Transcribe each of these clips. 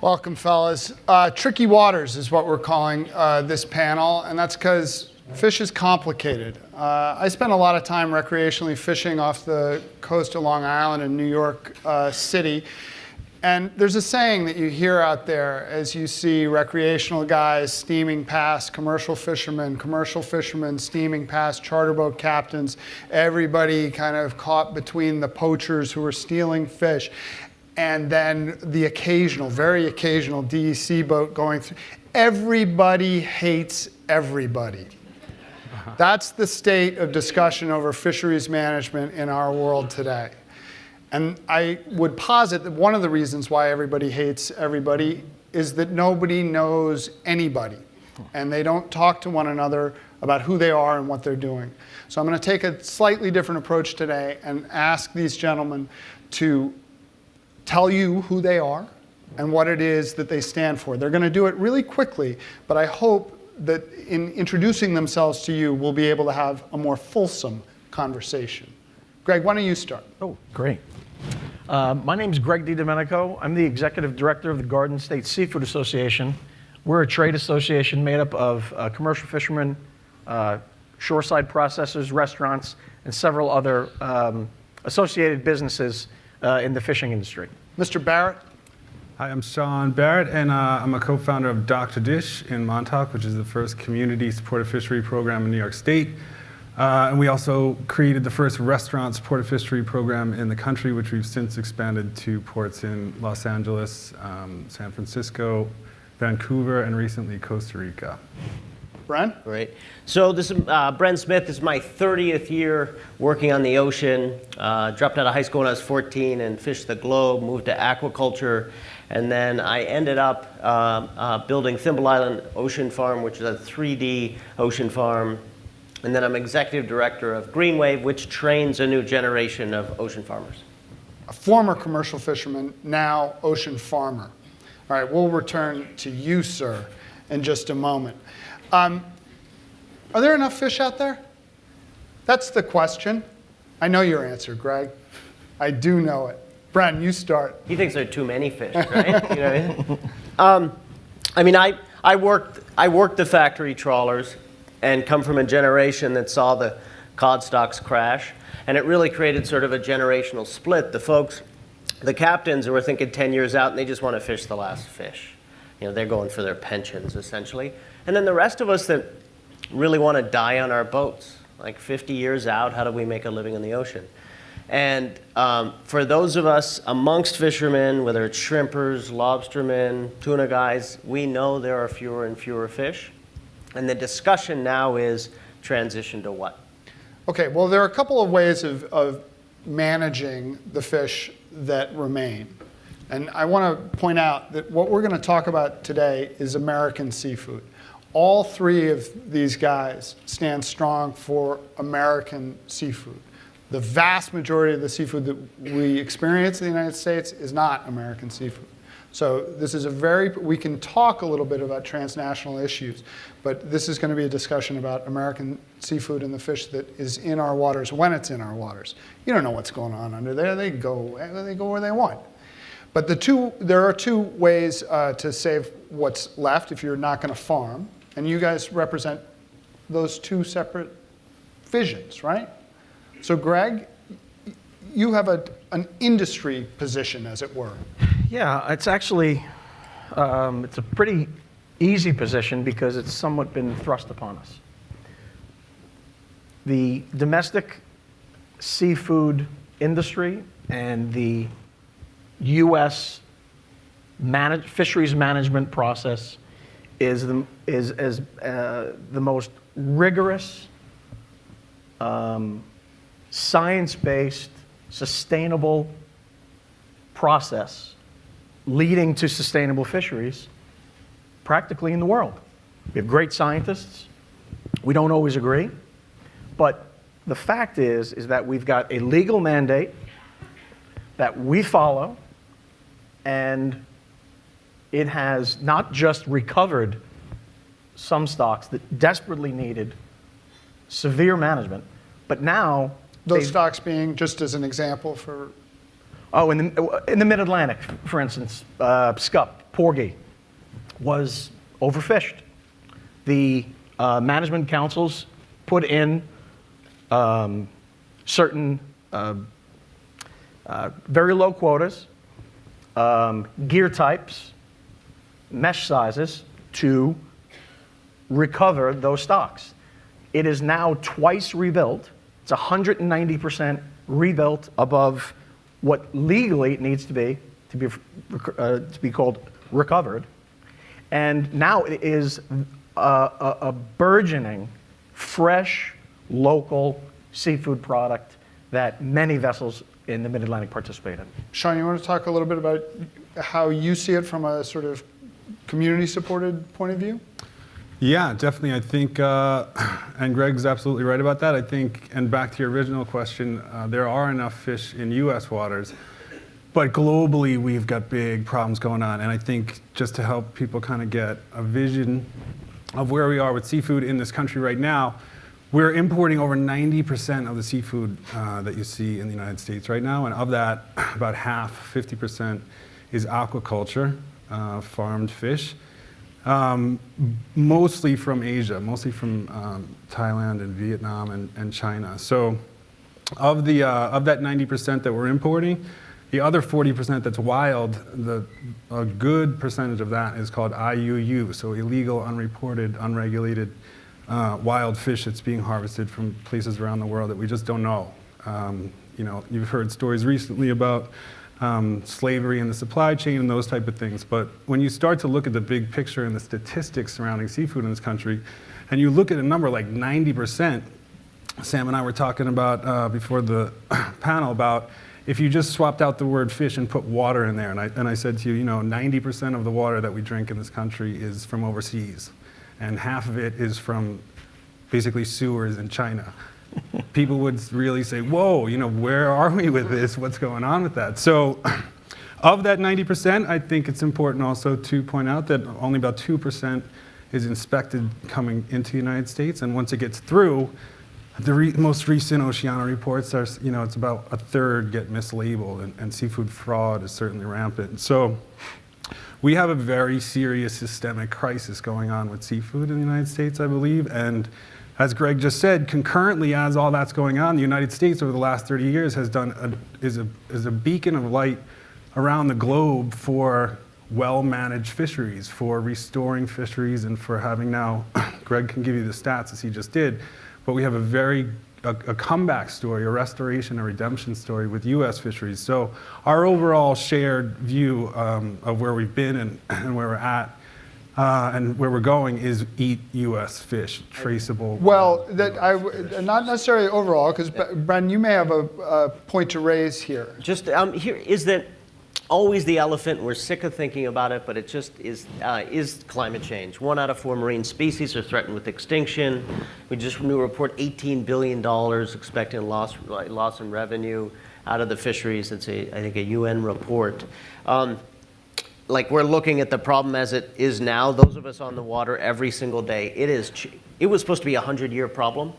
Welcome, fellas. Tricky waters is what we're calling this panel, and that's because fish is complicated. I spent a lot of time recreationally fishing off the coast of Long Island in New York City, and there's a saying that you hear out there as you see recreational guys steaming past commercial fishermen steaming past charter boat captains, everybody kind of caught between the poachers who were stealing fish. And then the occasional, very occasional DEC boat going through. Everybody hates everybody. That's the state of discussion over fisheries management in our world today. And I would posit that one of the reasons why everybody hates everybody is that nobody knows anybody. And they don't talk to one another about who they are and what they're doing. So I'm going to take a slightly different approach today and ask these gentlemen to tell you who they are and what it is that they stand for. They're going to do it really quickly, but I hope that in introducing themselves to you, we'll be able to have a more fulsome conversation. Greg, why don't you start? Oh, great. My name's Greg DiDomenico. I'm the executive director of the Garden State Seafood Association. We're a trade association made up of commercial fishermen, shoreside processors, restaurants, and several other associated businesses in the fishing industry. Mr. Barrett? Hi, I'm Sean Barrett, and I'm a co-founder of Dr. Dish in Montauk, which is the first community-supported fishery program in New York State. And we also created the first restaurant-supported fishery program in the country, which we've since expanded to ports in Los Angeles, San Francisco, Vancouver, and recently Costa Rica. Bren? Great. So this is Bren Smith. This is my 30th year working on the ocean. Dropped out of high school when I was 14 and fished the globe, moved to aquaculture, and then I ended up building Thimble Island Ocean Farm, which is a 3D ocean farm. And then I'm executive director of GreenWave, which trains a new generation of ocean farmers. A former commercial fisherman, now ocean farmer. All right, we'll return to you, sir, in just a moment. Are there enough fish out there? That's the question. I know your answer, Greg. I do know it. Bren, you start. He thinks there are too many fish, right? You know what I mean? I worked the factory trawlers and come from a generation that saw the cod stocks crash, and it really created sort of a generational split. The folks, the captains who were thinking 10 years out, and they just want to fish the last fish. You know, they're going for their pensions, essentially. And then the rest of us that really want to die on our boats, like 50 years out, how do we make a living in the ocean? And for those of us amongst fishermen, whether it's shrimpers, lobstermen, tuna guys, we know there are fewer and fewer fish. And the discussion now is transition to what? Okay, well, there are a couple of ways of managing the fish that remain. And I want to point out that what we're going to talk about today is American seafood. All three of these guys stand strong for American seafood. The vast majority of the seafood that we experience in the United States is not American seafood. So this is we can talk a little bit about transnational issues, but this is going to be a discussion about American seafood and the fish that is in our waters when it's in our waters. You don't know what's going on under there. They go where they want. But there are two ways to save what's left if you're not going to farm. And you guys represent those two separate visions, right? So Greg, you have an industry position, as it were. Yeah, it's actually, it's a pretty easy position because it's somewhat been thrust upon us. The domestic seafood industry and the U.S. fisheries management process is the most rigorous, science-based, sustainable process leading to sustainable fisheries practically in the world. We have great scientists. We don't always agree. But the fact is that we've got a legal mandate that we follow, and it has not just recovered some stocks that desperately needed severe management, but now those stocks being, just as an example for Oh, in the Mid-Atlantic, for instance, scup, porgy, was overfished. The management councils put in certain very low quotas, gear types, mesh sizes to recover those stocks. It is now twice rebuilt. It's 190% rebuilt above what legally it needs to be called recovered. And now it is a burgeoning, fresh, local seafood product that many vessels in the Mid-Atlantic participate in. Sean, you want to talk a little bit about how you see it from a sort of community-supported point of view? Yeah, definitely. I think, and Greg's absolutely right about that. I think, and back to your original question, there are enough fish in U.S. waters, but globally we've got big problems going on. And I think just to help people kind of get a vision of where we are with seafood in this country right now, we're importing over 90% of the seafood that you see in the United States right now. And of that, about half, 50%, is aquaculture, farmed fish. Mostly from Asia, mostly from Thailand and Vietnam and China. So of that 90% that we're importing, the other 40% that's wild, a good percentage of that is called IUU, so illegal, unreported, unregulated wild fish that's being harvested from places around the world that we just don't know. You've heard stories recently about slavery in the supply chain and those type of things. But when you start to look at the big picture and the statistics surrounding seafood in this country, and you look at a number like 90%, Sam and I were talking about before the panel about if you just swapped out the word fish and put water in there, and I said to you, 90% of the water that we drink in this country is from overseas, and half of it is from basically sewers in China. People would really say, whoa, where are we with this? What's going on with that? So of that 90%, I think it's important also to point out that only about 2% is inspected coming into the United States. And once it gets through, the most recent Oceana reports are, it's about a third get mislabeled, and seafood fraud is certainly rampant. So we have a very serious systemic crisis going on with seafood in the United States, I believe. And as Greg just said, concurrently as all that's going on, the United States over the last 30 years has is a beacon of light around the globe for well-managed fisheries, for restoring fisheries, and for having now, Greg can give you the stats as he just did, but we have a comeback story, a restoration, a redemption story with U.S. fisheries. So our overall shared view of where we've been and where we're at, and where we're going is eat U.S. fish, traceable. Well, not necessarily overall, because Bren, you may have a point to raise here. Just here is that always the elephant. We're sick of thinking about it, but it just is climate change. 1 out of 4 marine species are threatened with extinction. We just new report $18 billion expected loss in revenue out of the fisheries. It's I think a UN report. We're looking at the problem as it is now. Those of us on the water every single day, it was supposed to be a 100-year problem.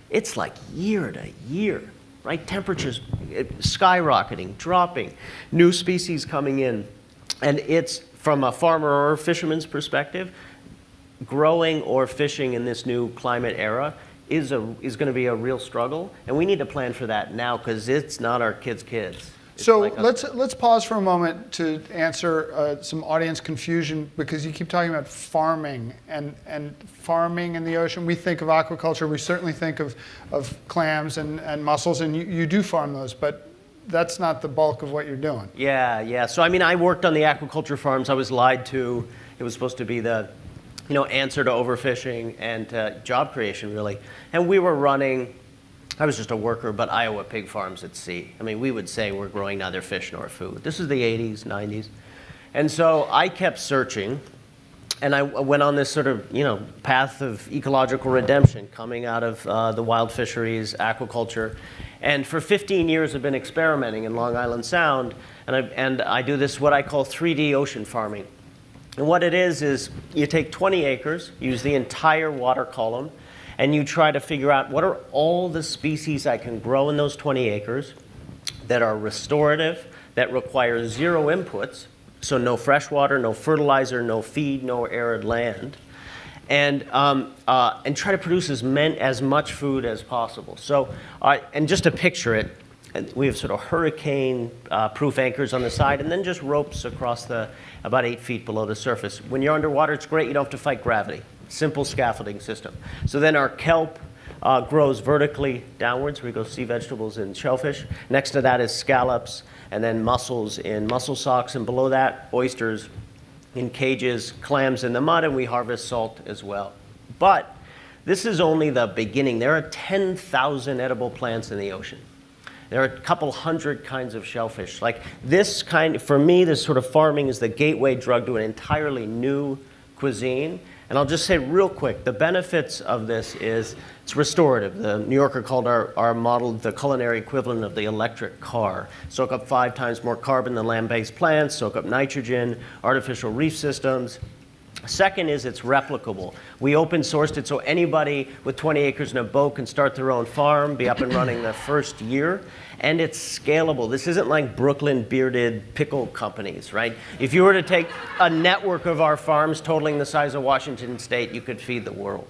It's like year to year, right? Temperatures skyrocketing, dropping, new species coming in. And it's, from a farmer or fisherman's perspective, growing or fishing in this new climate era is going to be a real struggle. And we need to plan for that now, because it's not our kids' kids. So let's pause for a moment to answer some audience confusion, because you keep talking about farming and farming in the ocean. We think of aquaculture, we certainly think of clams and mussels, and you do farm those, but that's not the bulk of what you're doing. Yeah. So I worked on the aquaculture farms. I was lied to. It was supposed to be the answer to overfishing and job creation, really. And we were running, I was just a worker, but Iowa pig farms at sea. We would say we're growing neither fish nor food. This is the 80s, 90s. And so I kept searching, and I went on this sort of, path of ecological redemption coming out of the wild fisheries, aquaculture. And for 15 years I've been experimenting in Long Island Sound, and I do this, what I call 3D ocean farming. And what it is you take 20 acres, use the entire water column, and you try to figure out what are all the species I can grow in those 20 acres that are restorative, that require zero inputs, so no fresh water, no fertilizer, no feed, no arid land, and try to produce as much food as possible. So, and just to picture it, we have sort of hurricane-proof anchors on the side, and then just ropes across about 8 feet below the surface. When you're underwater, it's great. You don't have to fight gravity. Simple scaffolding system. So then our kelp grows vertically downwards. We go sea vegetables and shellfish. Next to that is scallops, and then mussels in mussel socks, and below that, oysters in cages, clams in the mud, and we harvest salt as well. But this is only the beginning. There are 10,000 edible plants in the ocean. There are a couple hundred kinds of shellfish. Like this kind, for me, this sort of farming is the gateway drug to an entirely new cuisine. And I'll just say real quick, the benefits of this is it's restorative. The New Yorker called our model the culinary equivalent of the electric car. Soak up 5 times more carbon than land-based plants, soak up nitrogen, artificial reef systems. Second is it's replicable. We open sourced it so anybody with 20 acres and a boat can start their own farm, be up and running the first year, and it's scalable. This isn't like Brooklyn bearded pickle companies, right? If you were to take a network of our farms totaling the size of Washington State, you could feed the world.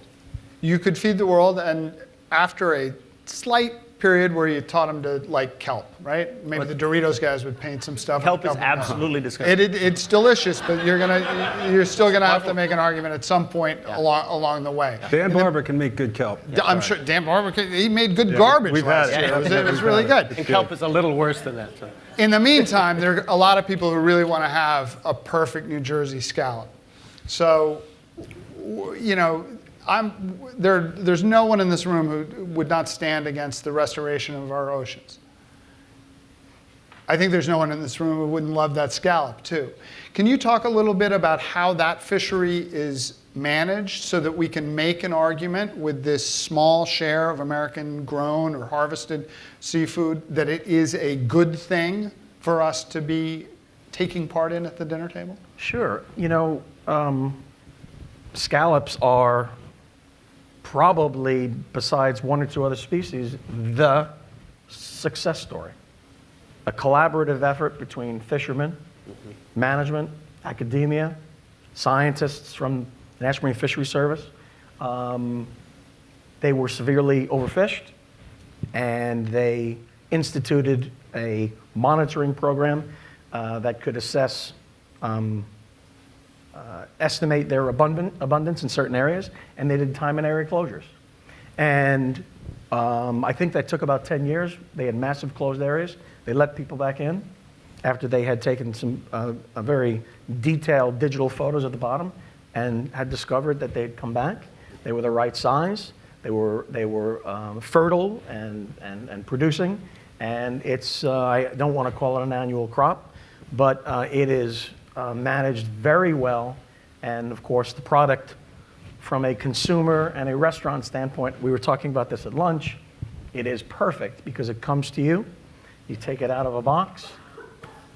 You could feed the world, and after a slight period where you taught them to like kelp, right? Maybe the Doritos guys would paint some stuff. Kelp is absolutely disgusting. It's delicious, but you're still gonna have to make an argument at some point along the way. Dan Barber can make good kelp. I'm sure Dan Barber, he made good garbage we've had last it. year. It was really good. And kelp is a little worse than that. So. In the meantime, there are a lot of people who really want to have a perfect New Jersey scallop. So, you know, there's no one in this room who would not stand against the restoration of our oceans. I think there's no one in this room who wouldn't love that scallop too. Can you talk a little bit about how that fishery is managed so that we can make an argument with this small share of American grown or harvested seafood that it is a good thing for us to be taking part in at the dinner table? Sure. You know, scallops are probably, besides 1 or 2 other species, the success story. A collaborative effort between fishermen, management, academia, scientists from the National Marine Fisheries Service. They were severely overfished, and they instituted a monitoring program that could assess estimate their abundance in certain areas, and they did time and area closures. And I think that took about 10 years. They had massive closed areas. They let people back in after they had taken some a very detailed digital photos at the bottom and had discovered that they had come back. They were the right size. They were fertile and producing. And it's, I don't want to call it an annual crop, but it is managed very well. And of course, the product from a consumer and a restaurant standpoint, we were talking about this at lunch, it is perfect because it comes to you, you take it out of a box,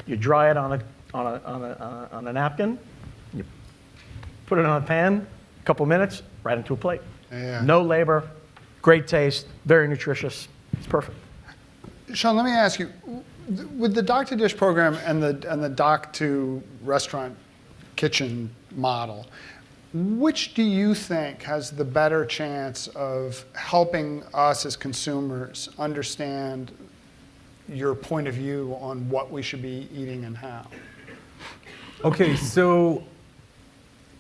you dry it on a napkin, you put it on a pan, a couple minutes, right into a plate. Yeah. No labor, great taste, very nutritious, it's perfect. Sean, let me ask you, with the Dock to Dish program and the Dock to Restaurant Kitchen model, which do you think has the better chance of helping us as consumers understand your point of view on what we should be eating and how? Okay, so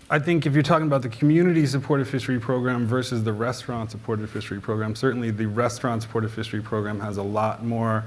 I think if you're talking about the community-supported fishery program versus the restaurant-supported fishery program, certainly the restaurant-supported fishery program has a lot more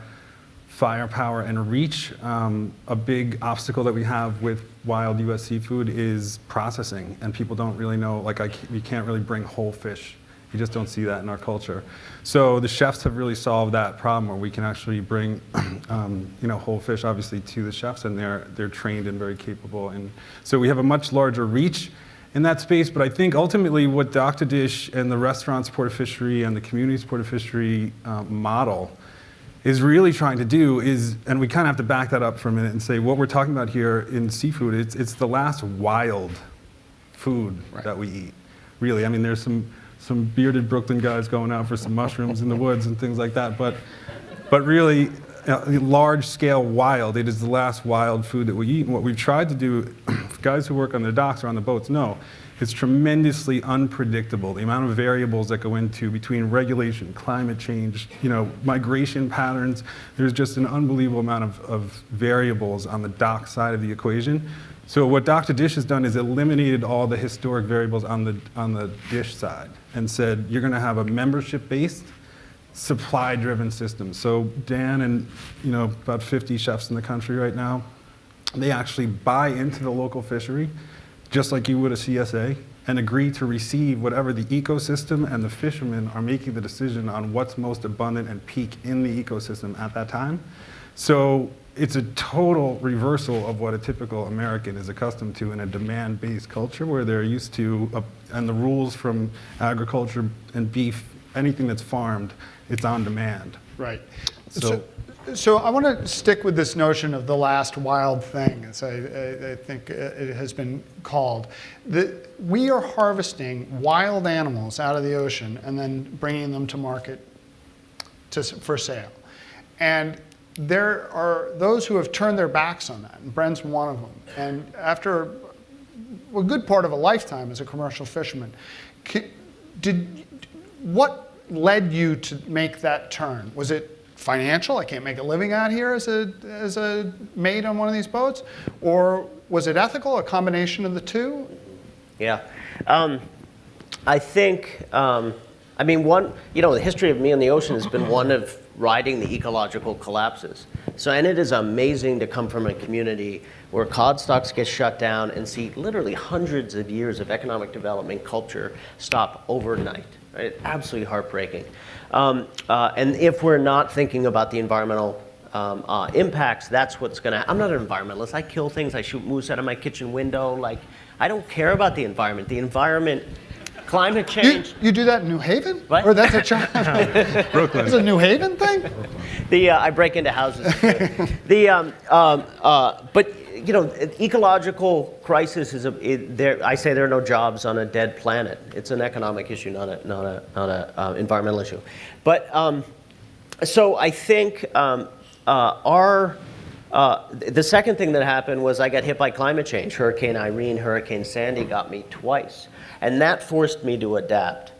firepower and reach. A big obstacle that we have with wild U.S. seafood is processing, and people don't really know, like you can't really bring whole fish. You just don't see that in our culture. So the chefs have really solved that problem where we can actually bring whole fish, obviously, to the chefs, and they're trained and very capable. And so we have a much larger reach in that space, but I think ultimately what Dock to Dish and the restaurant-supported fishery and the community-supported fishery model is really trying to do is, and we kind of have to back that up for a minute and say what we're talking about here in seafood, it's the last wild food that we eat, really. I mean, there's some bearded Brooklyn guys going out for some mushrooms in the woods and things like that, but really, large-scale wild. It is the last wild food that we eat. And what we've tried to do, guys who work on the docks or on the boats know, it's tremendously unpredictable. The amount of variables that go into between regulation, climate change, migration patterns. There's just an unbelievable amount of variables on the dock side of the equation. So what Dr. Dish has done is eliminated all the historic variables on the dish side and said you're going to have a membership-based, supply-driven system. So Dan and about 50 chefs in the country right now, they actually buy into the local fishery, just like you would a CSA, and agree to receive whatever the ecosystem and the fishermen are making the decision on what's most abundant and peak in the ecosystem at that time. So it's a total reversal of what a typical American is accustomed to in a demand-based culture where they're used to, and the rules from agriculture and beef, anything that's farmed, it's on demand. Right. So I want to stick with this notion of the last wild thing, as I think it has been called. We are harvesting wild animals out of the ocean and then bringing them to market for sale. And there are those who have turned their backs on that, and Bren's one of them. And after a good part of a lifetime as a commercial fisherman, what led you to make that turn? Was it financial? I can't make a living out here as a mate on one of these boats? Or was it ethical, a combination of the two? Yeah. I think, the history of me on the ocean has been one of riding the ecological collapses. So, and it is amazing to come from a community where cod stocks get shut down and see literally hundreds of years of economic development, culture stop overnight. Right? Absolutely heartbreaking. And if we're not thinking about the environmental impacts, that's what's going to. I'm not an environmentalist. I kill things. I shoot moose out of my kitchen window. Like, I don't care about the environment. The environment. Climate change. You do that in New Haven? What? Or that's a China? Brooklyn. It's a New Haven thing? I break into houses. But ecological crisis is I say there are no jobs on a dead planet. It's an economic issue, not a environmental issue. But so I think the second thing that happened was I got hit by climate change. Hurricane Irene, Hurricane Sandy got me twice. And that forced me to adapt,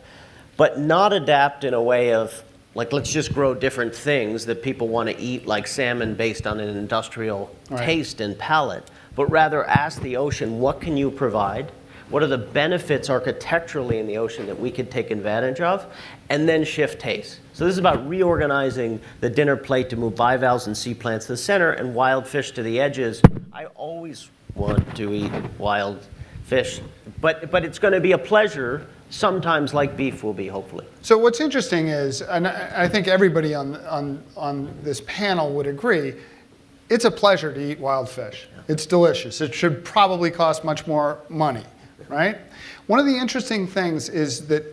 but not adapt in a way of, like, let's just grow different things that people want to eat, like salmon based on an industrial taste and palate, but rather ask the ocean, what can you provide? What are the benefits architecturally in the ocean that we could take advantage of? And then shift taste. So this is about reorganizing the dinner plate to move bivalves and sea plants to the center and wild fish to the edges. I always want to eat wild fish, but it's going to be a pleasure, sometimes like beef will be, hopefully. So what's interesting is, and I think everybody on this panel would agree, it's a pleasure to eat wild fish. Yeah. It's delicious. It should probably cost much more money, right? One of the interesting things is that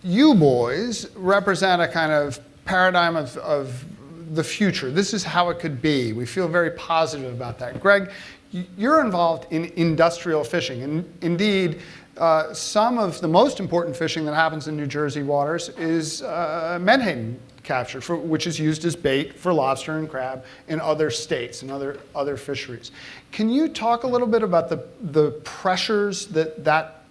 you boys represent a kind of paradigm of the future. This is how it could be. We feel very positive about that. Greg, you're involved in industrial fishing, and indeed, some of the most important fishing that happens in New Jersey waters is menhaden capture, which is used as bait for lobster and crab in other states and other fisheries. Can you talk a little bit about the pressures that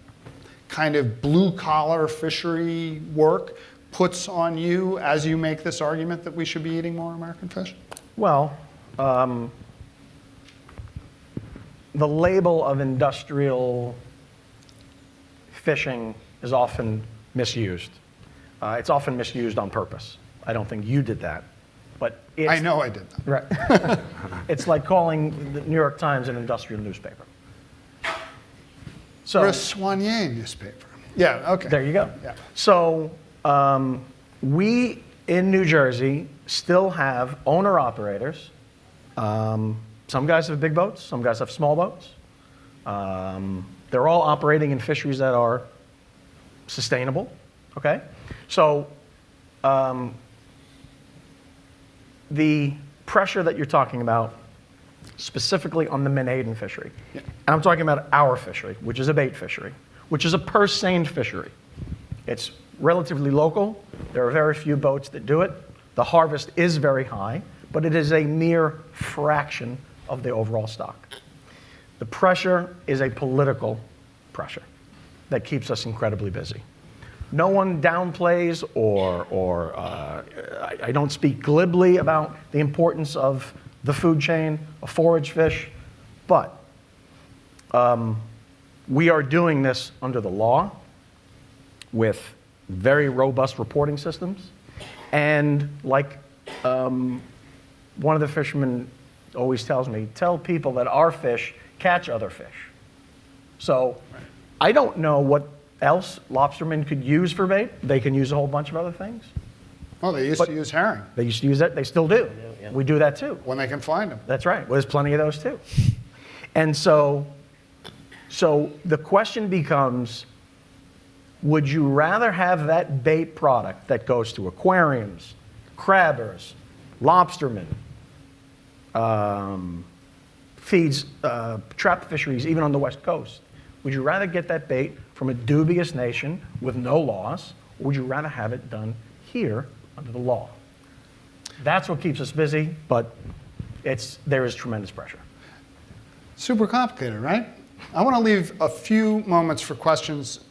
kind of blue-collar fishery work puts on you as you make this argument that we should be eating more American fish? Well, the label of industrial fishing is often misused. It's often misused on purpose. I don't think you did that, but it's, I know I did that. Right. It's like calling the New York Times an industrial newspaper. So, or a Soigné newspaper. Yeah, okay. There you go. Yeah. So we in New Jersey still have owner-operators. Some guys have big boats, some guys have small boats. They're all operating in fisheries that are sustainable, okay? So the pressure that you're talking about, specifically on the menhaden fishery, and I'm talking about our fishery, which is a bait fishery, which is a purse-seined fishery. It's relatively local. There are very few boats that do it. The harvest is very high, but it is a mere fraction of the overall stock. The pressure is a political pressure that keeps us incredibly busy. No one downplays I don't speak glibly about the importance of the food chain, of forage fish, but we are doing this under the law with very robust reporting systems. And like one of the fishermen always tells me, tell people that our fish catch other fish. So I don't know what else lobstermen could use for bait. They can use a whole bunch of other things. Well, they used to use herring They used to use that. They still do. Yeah. We do that too. when they can find them. That's right. Well, there's plenty of those too. And so the question becomes, would you rather have that bait product that goes to aquariums, crabbers, lobstermen, feeds trap fisheries, even on the West Coast? Would you rather get that bait from a dubious nation with no laws, or would you rather have it done here under the law? That's what keeps us busy, but there is tremendous pressure. Super complicated, right? I want to leave a few moments for questions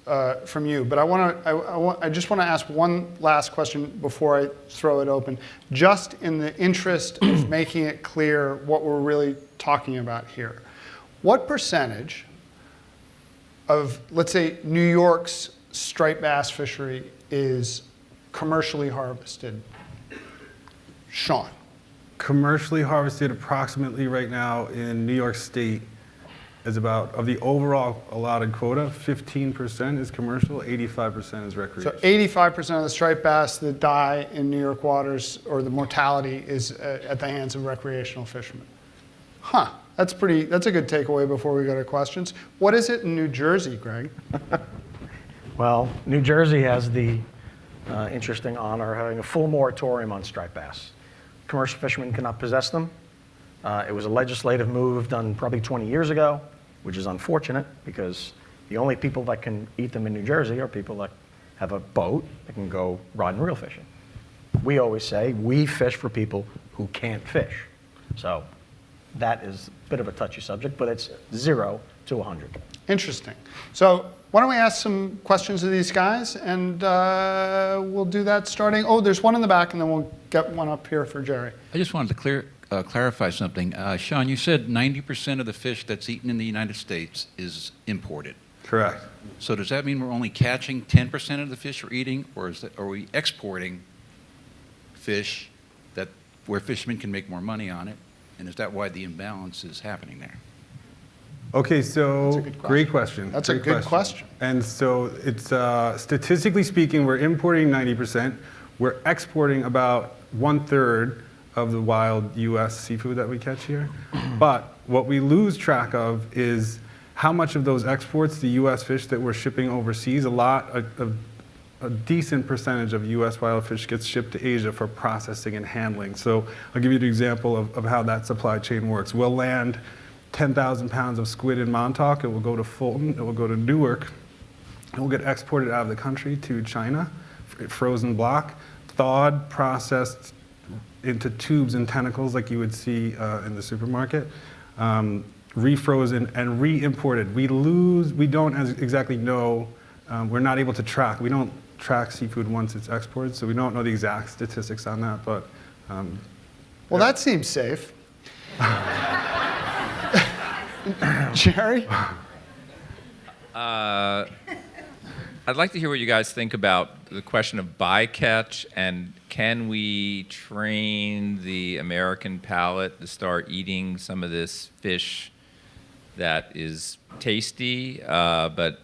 from you, but I just want to ask one last question before I throw it open, just in the interest of making it clear what we're really talking about here. What percentage of, let's say, New York's striped bass fishery is commercially harvested? Sean. Commercially harvested approximately right now in New York State is about, of the overall allotted quota, 15% is commercial, 85% is recreational. So 85% of the striped bass that die in New York waters, or the mortality, is at the hands of recreational fishermen. Huh, that's a good takeaway before we go to questions. What is it in New Jersey, Greg? Well, New Jersey has the interesting honor of having a full moratorium on striped bass. Commercial fishermen cannot possess them. It was a legislative move done probably 20 years ago, which is unfortunate because the only people that can eat them in New Jersey are people that have a boat that can go rod and reel fishing. We always say we fish for people who can't fish. So that is a bit of a touchy subject, but it's 0 to 100. Interesting. So why don't we ask some questions of these guys, and we'll do that starting. Oh, there's one in the back, and then we'll get one up here for Jerry. I just wanted to clarify something. Sean, you said 90% of the fish that's eaten in the United States is imported. Correct. So does that mean we're only catching 10% of the fish we're eating, or are we exporting fish where fishermen can make more money on it? And is that why the imbalance is happening there? Okay, so great question. That's a good question. And so it's statistically speaking, we're importing 90%. We're exporting about 1/3 of the wild U.S. seafood that we catch here. But what we lose track of is how much of those exports, the U.S. fish that we're shipping overseas, a decent percentage of U.S. wild fish gets shipped to Asia for processing and handling. So I'll give you an example of how that supply chain works. We'll land 10,000 pounds of squid in Montauk. It will go to Fulton. It will go to Newark. It will get exported out of the country to China, frozen block, thawed, processed into tubes and tentacles like you would see in the supermarket, refrozen and re-imported. We don't exactly know, we're not able to track. We don't track seafood once it's exported, so we don't know the exact statistics on that, but. Well, that seems safe. Jerry? I'd like to hear what you guys think about the question of bycatch, and can we train the American palate to start eating some of this fish that is tasty, but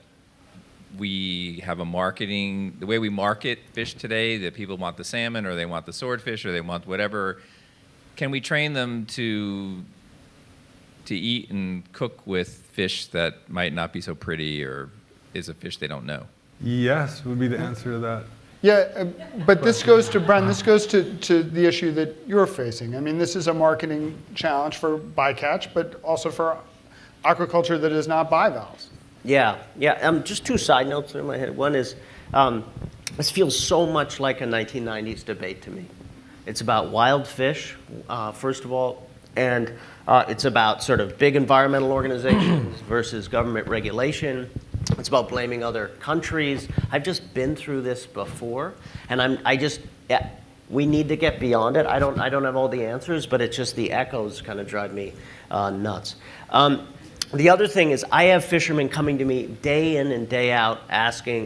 we have the way we market fish today, that people want the salmon or they want the swordfish or they want whatever. Can we train them to eat and cook with fish that might not be so pretty or is a fish they don't know? Yes, would be the answer to that. Yeah, but this goes to, Bren, this goes to the issue that you're facing. I mean, this is a marketing challenge for bycatch, but also for aquaculture that is not bivalves. Yeah. Just two side notes in my head. One is, this feels so much like a 1990s debate to me. It's about wild fish, first of all, and it's about sort of big environmental organizations versus government regulation. It's about blaming other countries. I've just been through this before, and we need to get beyond it. I don't have all the answers, but it's just the echoes kind of drive me nuts. The other thing is I have fishermen coming to me day in and day out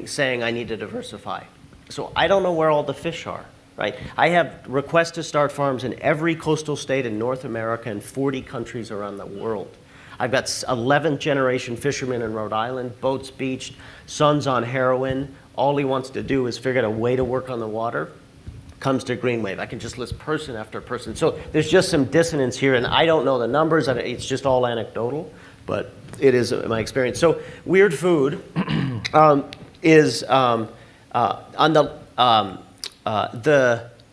saying I need to diversify. So I don't know where all the fish are, right? I have requests to start farms in every coastal state in North America and 40 countries around the world. I've got 11th generation fishermen in Rhode Island, boats beached, son's on heroin. All he wants to do is figure out a way to work on the water. Comes to GreenWave. I can just list person after person. So there's just some dissonance here, and I don't know the numbers. It's just all anecdotal, but it is my experience. So weird food is on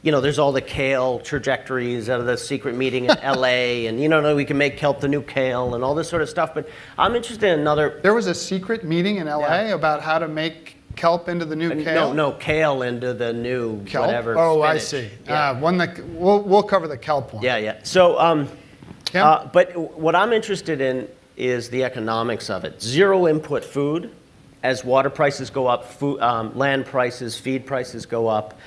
there's all the kale trajectories out of the secret meeting in LA, and we can make kelp the new kale and all this sort of stuff. But I'm interested in another. There was a secret meeting in LA about how to make kelp into the new kale? No, kale into the new kelp? Whatever. Oh, spinach. I see. Yeah. One that we'll cover the kelp one. Yeah. So, but what I'm interested in is the economics of it. Zero input food. As water prices go up, land prices, feed prices go up,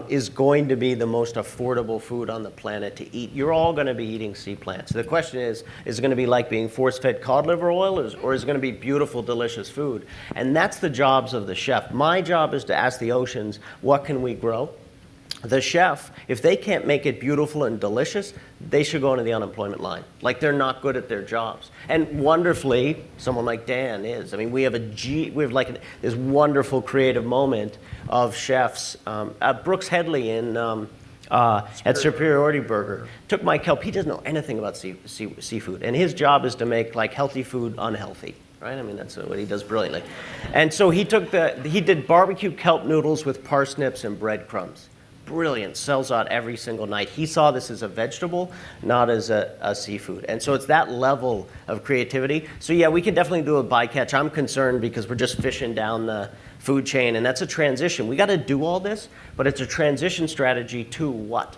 is going to be the most affordable food on the planet to eat. You're all going to be eating sea plants. The question is it going to be like being force-fed cod liver oil, or is it going to be beautiful, delicious food? And that's the jobs of the chef. My job is to ask the oceans, what can we grow? The chef, if they can't make it beautiful and delicious, they should go into the unemployment line. Like they're not good at their jobs. And wonderfully, someone like Dan is. I mean, we have this wonderful creative moment of chefs. Brooks Headley at Superiority Burger took my kelp. He doesn't know anything about seafood, and his job is to make like healthy food unhealthy. Right? I mean, that's what he does brilliantly. And so he did barbecue kelp noodles with parsnips and breadcrumbs. Brilliant, sells out every single night. He saw this as a vegetable, not as a seafood. And so it's that level of creativity. So yeah, we can definitely do a bycatch. I'm concerned because we're just fishing down the food chain, and that's a transition. We got to do all this, but it's a transition strategy to what?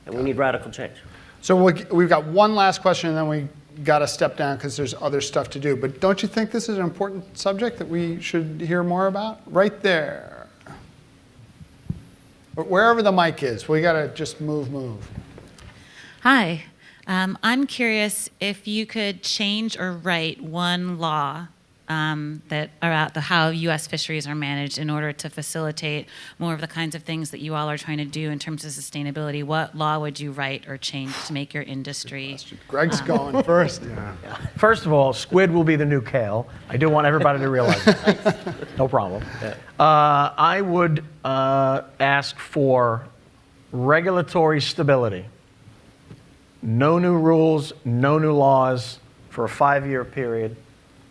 And we need radical change. So we've got one last question, and then we got to step down because there's other stuff to do. But don't you think this is an important subject that we should hear more about? Right there. Wherever the mic is, we got to just move. Hi. I'm curious if you could change or write one law that about how U.S. fisheries are managed in order to facilitate more of the kinds of things that you all are trying to do in terms of sustainability. What law would you write or change to make your industry? Greg's going first. First of all, squid will be the new kale. I do want everybody to realize that. No problem. I would ask for regulatory stability. No new rules, no new laws for a 5-year period,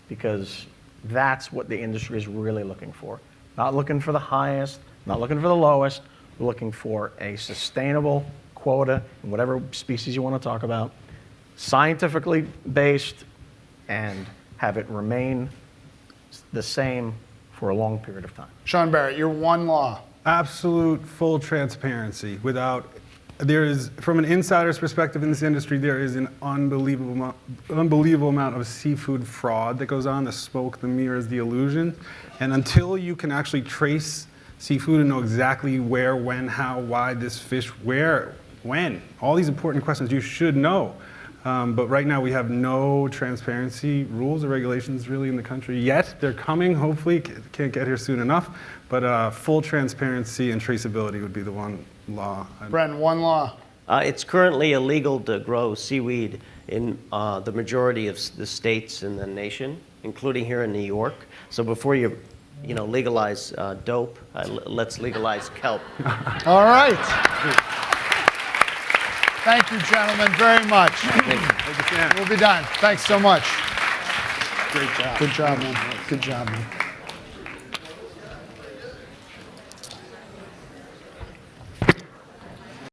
because that's what the industry is really looking for. Not looking for the highest, not looking for the lowest. We're looking for a sustainable quota in whatever species you want to talk about, scientifically based, and have it remain the same for a long period of time. Sean Barrett, your one law. Absolute full transparency. There is, from an insider's perspective in this industry, there is an unbelievable amount of seafood fraud that goes on, the smoke, the mirrors, the illusion. And until you can actually trace seafood and know exactly where, when, how, why this fish, where, when, all these important questions you should know. But right now we have no transparency rules or regulations really in the country yet. They're coming, hopefully, can't get here soon enough. But full transparency and traceability would be the one law. Bren, one law. It's currently illegal to grow seaweed in the majority of the states in the nation, including here in New York. So before you legalize dope, let's legalize kelp. All right. Thank you, gentlemen, very much. We'll be done. Thanks so much. Great job. Good job, man. Good job, man.